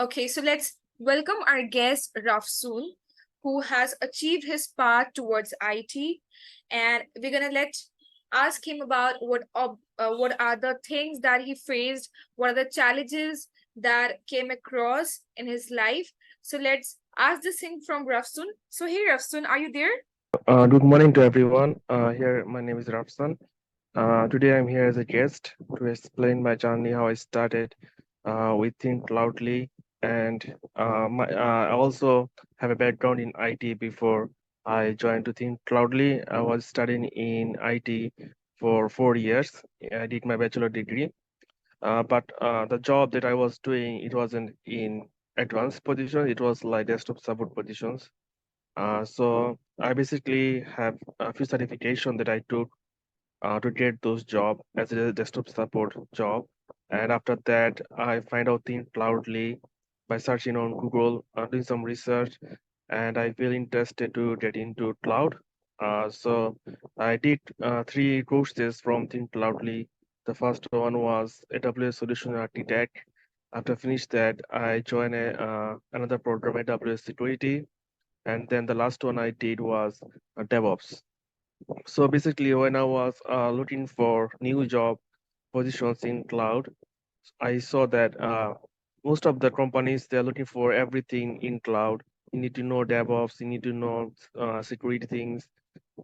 Okay, so let's welcome our guest Rafsun, who has achieved his path towards IT, and we're gonna let ask him about what are the things that he faced, what are the challenges that came across in his life. So let's ask this thing from Rafsun. So hey Rafsun, are you there? Good morning to everyone. Here, my name is Rafsun. Today, I'm here as a guest to explain my journey, how I started with Think Loudly, and I also have a background in IT before I joined to Think Loudly. I was studying in IT for 4 years. I did my bachelor degree, but the job that I was doing, it wasn't in advanced position. It was like desktop support positions. So I basically have a few certification that I took to get those job as a desktop support job. And after that, I find out things loudly by searching on Google, doing some research, and I feel interested to get into cloud. So I did three courses from Think Loudly. The first one was AWS Solution Architect. After finish that, I joined another program, AWS Security, and then the last one I did was DevOps. So basically, when I was looking for new job positions in cloud, I saw that most of the companies they're looking for everything in cloud. You need to know DevOps, you need to know security things,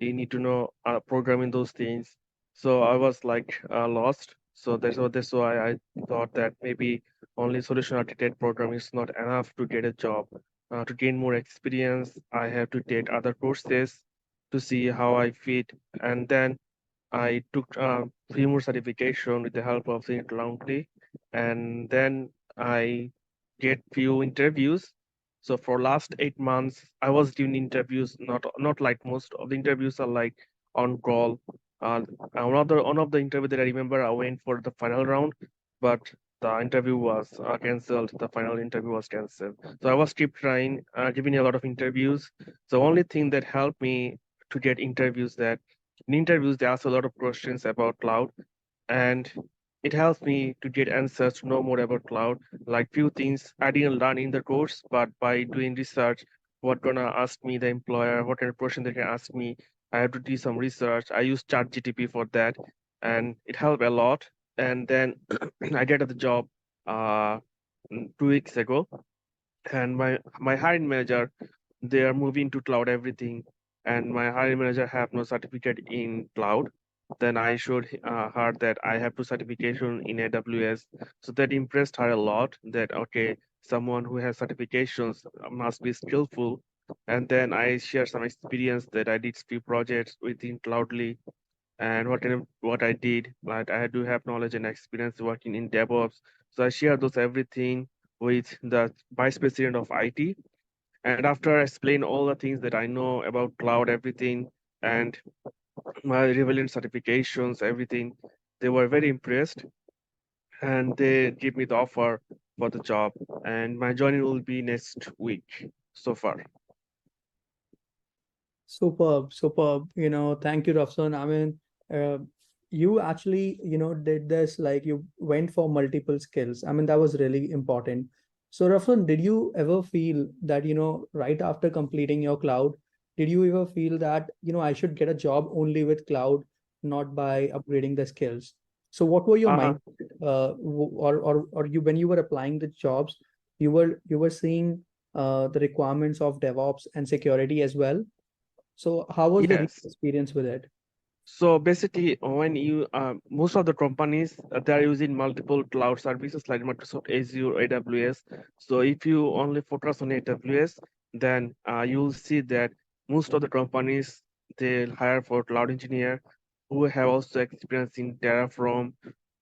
you need to know programming those things. So I was like lost. So that's why I thought that maybe only solution architect program is not enough to get a job. To gain more experience, I have to take other courses to see how I fit, and then I took three more certification with the help of the Laundry, and then I get few interviews. So for last 8 months, I was doing interviews. Not like most of the interviews are like on call. Uh, one of the interview that I remember, I went for the final round, but the interview was cancelled. The final interview was cancelled. So I was keep trying, giving a lot of interviews. The only thing that helped me to get interviews that in interviews, they ask a lot of questions about cloud, and it helps me to get answers to know more about cloud. Like few things I didn't learn in the course, but by doing research, what gonna ask me the employer, what kind of question they can ask me. I have to do some research. I use ChatGTP for that, and it helped a lot. And then I get the job uh, 2 weeks ago, and my hiring manager, they are moving to cloud everything, and my hiring manager have no certificate in cloud. Then I showed her that I have two certification in AWS, so that impressed her a lot, that okay, someone who has certifications must be skillful. And then I share some experience that I did few projects within cloudly, and what I did, like I do have knowledge and experience working in DevOps. So I share those everything with the vice president of IT. And after I explain all the things that I know about cloud, everything, and my relevant certifications, everything, they were very impressed, and they give me the offer for the job. And my joining will be next week so far. Superb, superb. Thank you, Rafsan. I mean, uh, you actually, did this like you went for multiple skills. I mean, that was really important. So, Rafsan, did you ever feel that, right after completing your cloud, did you ever feel that, I should get a job only with cloud, not by upgrading the skills? So, what were your Uh, mind, or you when you were applying the jobs, you were seeing the requirements of DevOps and security as well? So how was the yes. experience with it? So basically, when you most of the companies they are using multiple cloud services like Microsoft Azure, AWS. So if you only focus on AWS, then you'll see that most of the companies they hire for cloud engineer who have also experience in Terraform.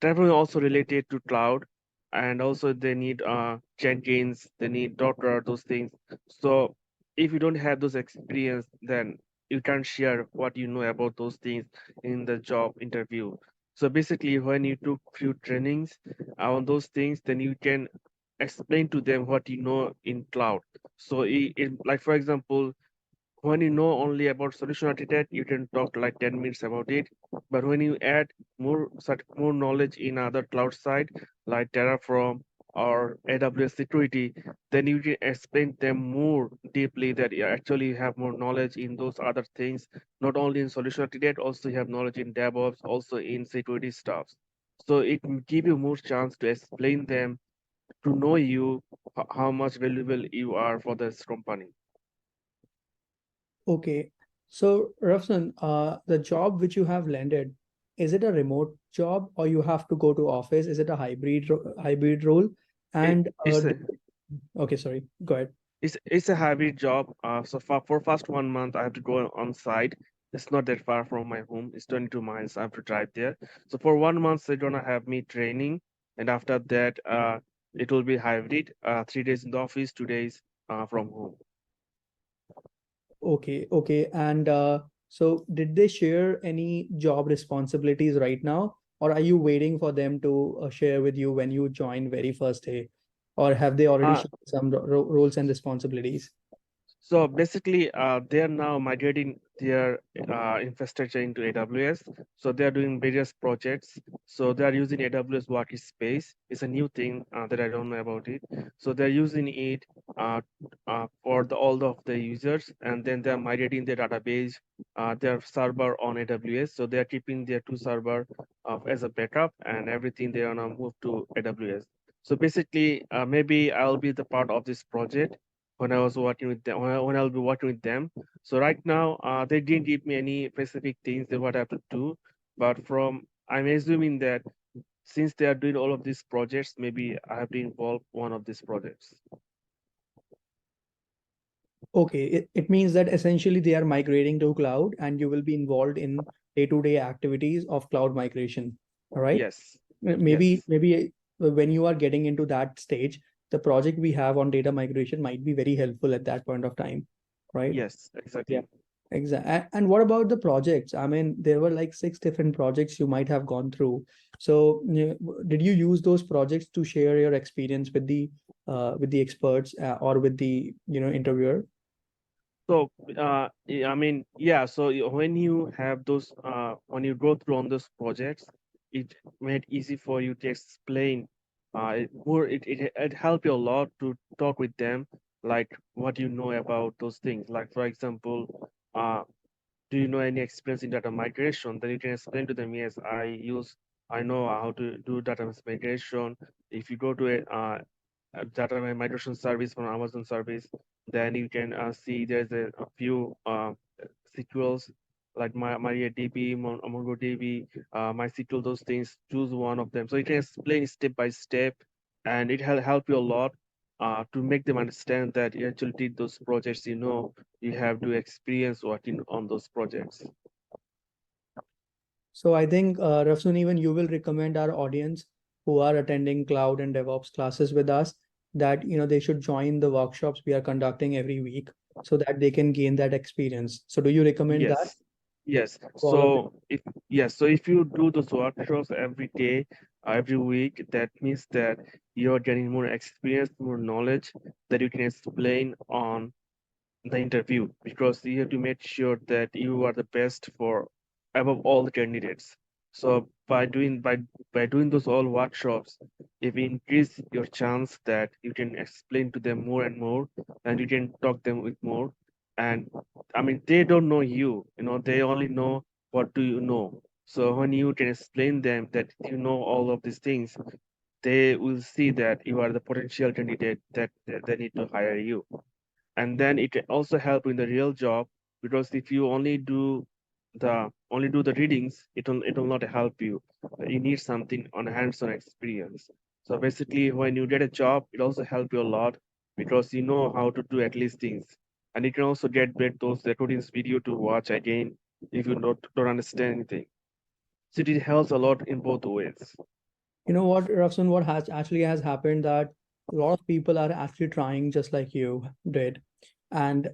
Terraform is also related to cloud, and also they need Jenkins, they need Docker, those things. So if you don't have those experience, then you can share what you know about those things in the job interview. So basically, when you took few trainings on those things, then you can explain to them what you know in cloud. So like for example, when you know only about solution architect, you can talk like 10 minutes about it. But when you add more knowledge in other cloud side like Terraform or AWS security, then you can explain them more deeply that you actually have more knowledge in those other things, not only in solution architect, also you have knowledge in DevOps, also in security stuff. So it will give you more chance to explain them, to know you, how much valuable you are for this company. Okay. So, Rafsan, the job which you have landed, is it a remote job or you have to go to office? Is it a hybrid role? It, And it's a okay, sorry, go ahead. it's a hybrid job. So for first 1 month, I have to go on site. It's not that far from my home. It's 22 miles. I have to drive there. So for 1 month, they're gonna have me training, and after that, it will be hybrid. 3 days in the office, 2 days from home. Okay, okay. And so did they share any job responsibilities right now, or are you waiting for them to share with you when you join very first day, or have they already Uh, shared some roles and responsibilities? So basically, they are now migrating their infrastructure into AWS. So they are doing various projects. So they are using AWS Workspace. It's a new thing that I don't know about it. So they're using it uh, for all of the users, and then they are migrating their database, their server on AWS. So they are keeping their two server as a backup, and everything they are now move to AWS. So basically, maybe I'll be the part of this project when I was working with them, when I'll be working with them. So right now, they didn't give me any specific things that what I have to do, but I'm assuming that since they are doing all of these projects, maybe I have to involve one of these projects. Okay, it means that essentially they are migrating to cloud and you will be involved in day-to-day activities of cloud migration. All right. Yes, Maybe, yes, maybe when you are getting into that stage, the project we have on data migration might be very helpful at that point of time, right? yes, Yeah, exactly. exactly. And what about the projects? I mean, there were like 6 different projects you might have gone through. So, did you use those projects to share your experience with the experts or with the interviewer? So, I mean, yeah. So when you have those, when you go through on those projects, it made easy for you to explain. It helped you a lot to talk with them, like what you know about those things. Like for example, do you know any experience in data migration? Then you can explain to them, yes, I know how to do data migration. If you go to a data migration service from Amazon service, then you can see there's a few SQLs like MariaDB, MongoDB, MySQL, those things. Choose one of them. So you can explain step by step, and it will help you a lot to make them understand that you actually did those projects. You have to experience working on those projects. So I think, Rafsun, even you will recommend our audience who are attending cloud and DevOps classes with us that they should join the workshops we are conducting every week so that they can gain that experience. So do you recommend that Yes, yes. to all of them? So if you do those workshops every day, every week, that means that you're getting more experience, more knowledge that you can explain on the interview, because you have to make sure that you are the best for above all the candidates. So by doing those all workshops, if you increase your chance that you can explain to them more and more, and you can talk them with more. And I mean, they don't know you, they only know what do you know. So when you can explain them that you know all of these things, they will see that you are the potential candidate that they need to hire you. And then it can also help in the real job, because if you only do the readings, it will not help you. You need something on hands-on experience. So basically, when you get a job, it also help you a lot, because you know how to do at least things. And you can also get those recordings video to watch again if you don't understand anything. So it helps a lot in both ways. You know what, Rafsun, what has happened that a lot of people are actually trying just like you did. And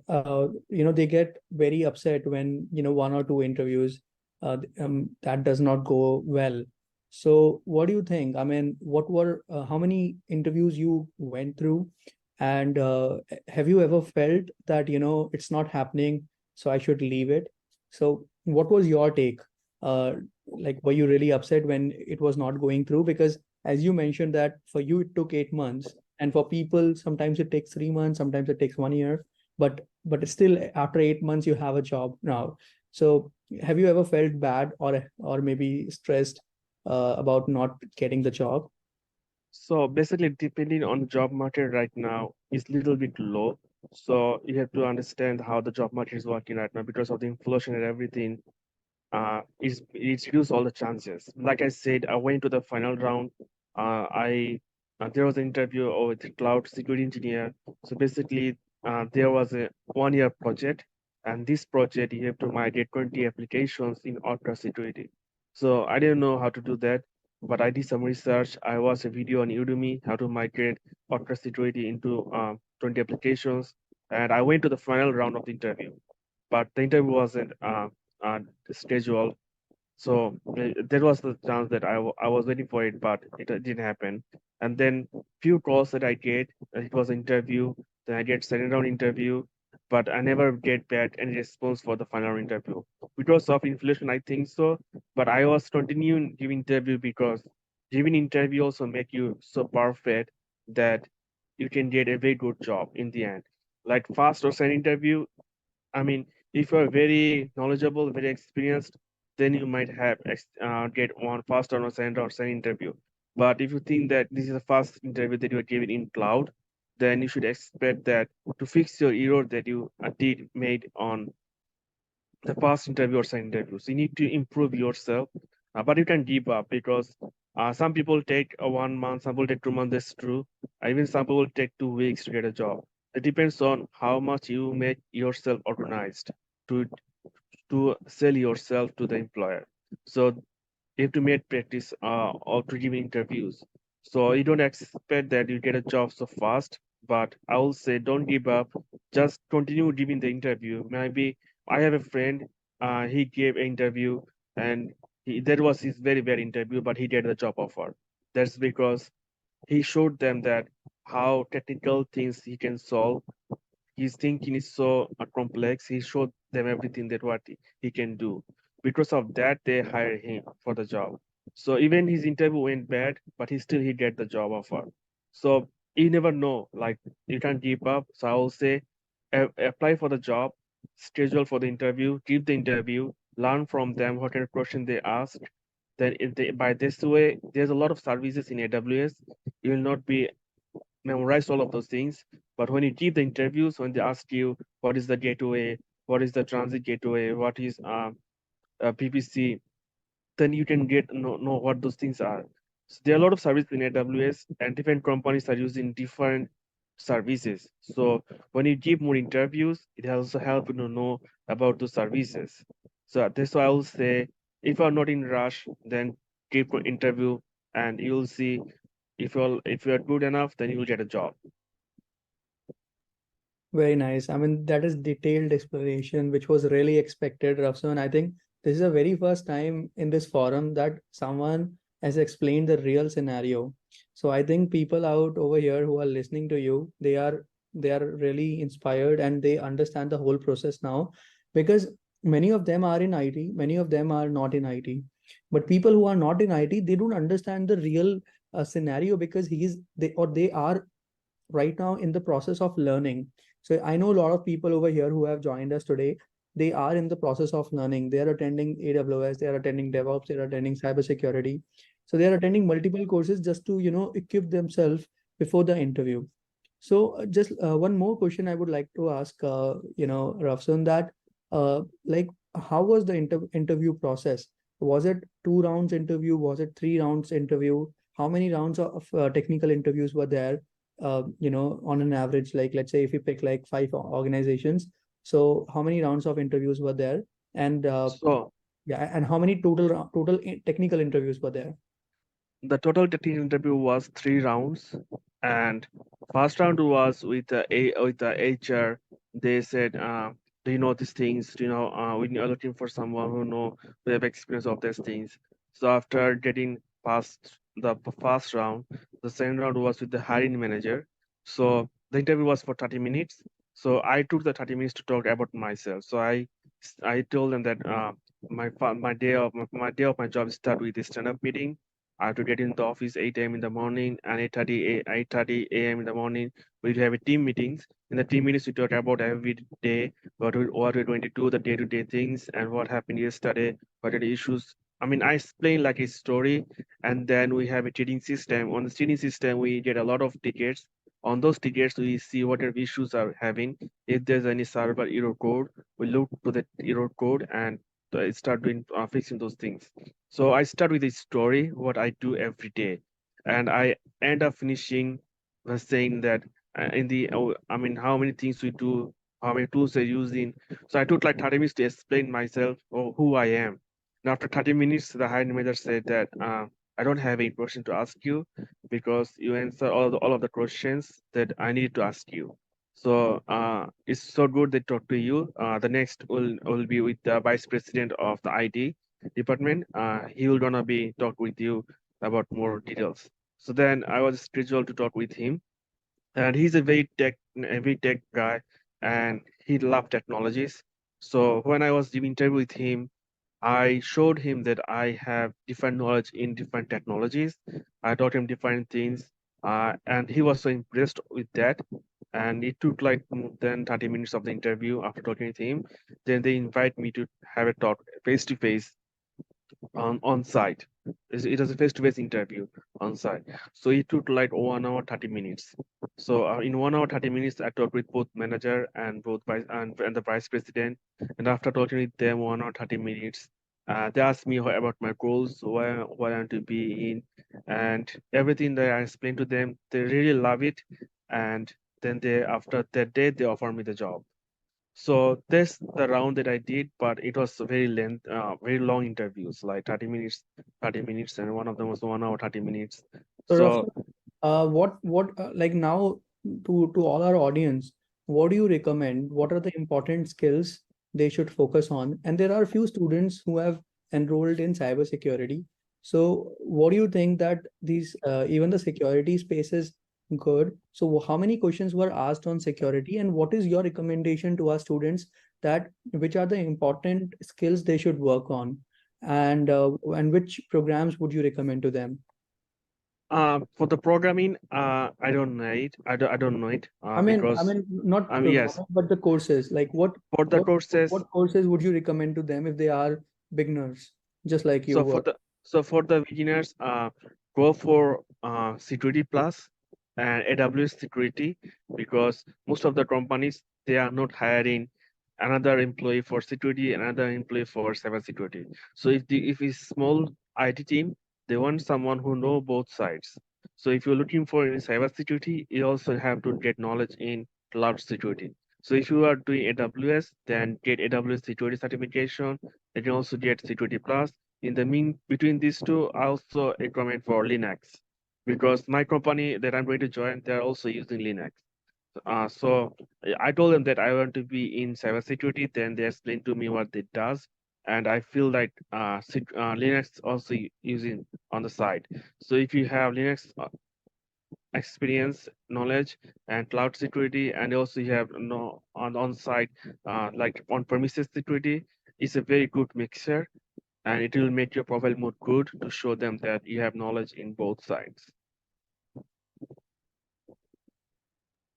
they get very upset when, one or two interviews that does not go well. So what do you think? I mean, how many interviews you went through? And have you ever felt that, it's not happening, so I should leave it? So what was your take? Like, were you really upset when it was not going through? Because as you mentioned that for you it took 8 months, and for people sometimes it takes 3 months, sometimes it takes 1 year, but still after 8 months you have a job now. So have you ever felt bad or maybe stressed about not getting the job? So basically, depending on job market right now is little bit low. So you have to understand how the job market is working right now because of the inflation and everything. It's reduced all the chances. Like I said, I went to the final round. I There was an interview with the cloud security engineer. So basically, there was a 1 year project, and this project you have to migrate 20 applications in Ultra security. So I didn't know how to do that, but I did some research. I watched a video on Udemy how to migrate Ultra security into 20 applications, and I went to the final round of the interview. But the interview wasn't uh, schedule. So there was the chance that I was waiting for it, but it didn't happen. And then few calls that I get, it was an interview. Then I get second round interview, but I never get back any response for the final interview because of inflation. I think so, but I was continuing giving interview because giving interview also make you so perfect that you can get a very good job in the end. Like fast or second interview, I mean, if you're very knowledgeable, very experienced, then you might have get one first or second interview. But if you think that this is the first interview that you are giving in cloud, then you should expect that to fix your error that you did made on the past interview or second interviews. You need to improve yourself, but you can give up because some people take 1 month, some people take 2 months. That's true. Even some people take 2 weeks to get a job. It depends on how much you make yourself organized to to sell yourself to the employer. So you have to make practice or to give interviews. So you don't expect that you get a job so fast, but I will say don't give up. Just continue giving the interview. Maybe I have a friend, he gave an interview and that was his very, very interview, but he get the job offer. That's because he showed them that how technical things he can solve. His thinking is so complex. He showed them everything that what he can do. Because of that, they hired him for the job. So even his interview went bad, but he get the job offer. So you never know. Like you can't give up. So I will say, apply for the job, schedule for the interview, give the interview, learn from them what kind of question they ask. Then by this way, there's a lot of services in AWS. You will not be memorize all of those things. But when you give the interviews, when they ask you what is the gateway, what is the transit gateway, what is PPC, then you can know what those things are. So there are a lot of services in AWS, and different companies are using different services. So when you give more interviews, it also help you to know about those services. So that's why I will say, if you are not in rush, then give an interview, and you'll see if you're good enough, then you'll get a job. Very nice. I mean, that is detailed explanation, which was really expected, Rafsun. I think this is the very first time in this forum that someone has explained the real scenario. So I think people out over here who are listening to you, they are really inspired and they understand the whole process now, because many of them are in IT, many of them are not in IT. But people who are not in IT, they don't understand the real scenario, because they are right now in the process of learning. So I know a lot of people over here who have joined us today. They are in the process of learning. They are attending AWS, they are attending DevOps, they are attending cybersecurity. So they are attending multiple courses just to, equip themselves before the interview. So just one more question I would like to ask, Rafsun, that like how was the interview process? Was it 2 rounds interview? Was it 3 rounds interview? How many rounds of technical interviews were there? On an average, like let's say if you pick like five organizations, so how many rounds of interviews were there? And So yeah, and how many technical interviews were there? the total technical interview was 3 rounds, and first round was with the HR. They said, "Do you know these things? Do you know we are looking for someone who have experience of these things." So after getting past the first round, the second round was with the hiring manager. So the interview was for 30 minutes. So I took the 30 minutes to talk about myself. So I told them that my day of my job start with this stand-up meeting. I have to get in the office 8 a.m. in the morning, and 8:30 a.m. in the morning. We have a team meetings. In the team meetings, we talk about every day, what we're going to do, the day-to-day things, and what happened yesterday, what are the issues. I mean, I explain like a story, and then we have a cheating system. On the cheating system, we get a lot of tickets. On those tickets, we see what are issues are having. If there's any server error code, we look to the error code and start doing fixing those things. So I start with a story, what I do every day, and I end up finishing by saying that I mean, how many things we do, how many tools we're using. So I took like 30 minutes to explain myself or who I am. And after 30 minutes, the hiring manager said that I don't have any question to ask you because you answer all of the questions that I need to ask you. So it's so good to talk to you. The next will be with the vice president of the IT department. He will gonna be talk with you about more details. So then I was scheduled to talk with him, and he's a very tech guy, and he loved technologies. So when I was doing interview with him, I showed him that I have different knowledge in different technologies. I taught him different things, and he was so impressed with that. And it took like more than 30 minutes of the interview after talking with him. Then they invite me to have a talk face to face on site. It was a face-to-face interview on site. So it took like 1 hour 30 minutes. So in 1 hour 30 minutes, I talked with both manager and both and the vice president. And after talking with them 1 hour 30 minutes, they asked me about my goals, where I want to be in, and everything that I explained to them. They really love it. And then after that day, they offered me the job. So that's the round that I did, but it was very long interviews, like 30 minutes, and one of them was 1 hour 30 minutes. So So Rafsan, what like now to all our audience, what do you recommend? What are the important skills they should focus on? And there are a few students who have enrolled in cybersecurity. So what do you think that these even the security space is good? So how many questions were asked on security, and what is your recommendation to our students that which are the important skills they should work on, and which programs would you recommend to them? for the programming, I don't know it. I don't know it I because mean, not yes, programming, but the courses. Like for the courses. what courses would you recommend to them if they are beginners, just like you So for were? the beginners, go for Security Plus and AWS Security, because most of the companies, they are not hiring another employee for security, another employee for cybersecurity. So if it's small IT team, they want someone who know both sides. So if you're looking for in cybersecurity, you also have to get knowledge in cloud security. So if you are doing AWS, then get AWS security certification. You can also get Security Plus. In the between these two, I also recommend for Linux, because my company that I'm going to join, they're also using Linux. So I told them that I want to be in cybersecurity. Then they explained to me what it does, and I feel like Linux also using on the side. So if you have Linux experience, knowledge, and cloud security, and also you have no on site like on premises security, it's a very good mixture, and it will make your profile more good to show them that you have knowledge in both sides.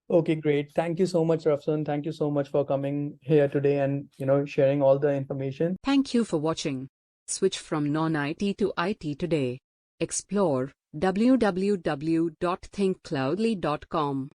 Okay, great. Thank you so much, Rafsan. Thank you so much for coming here today and sharing all the information. Thank you for watching. Switch from non-IT to IT today. Explore www.thinkcloudly.com.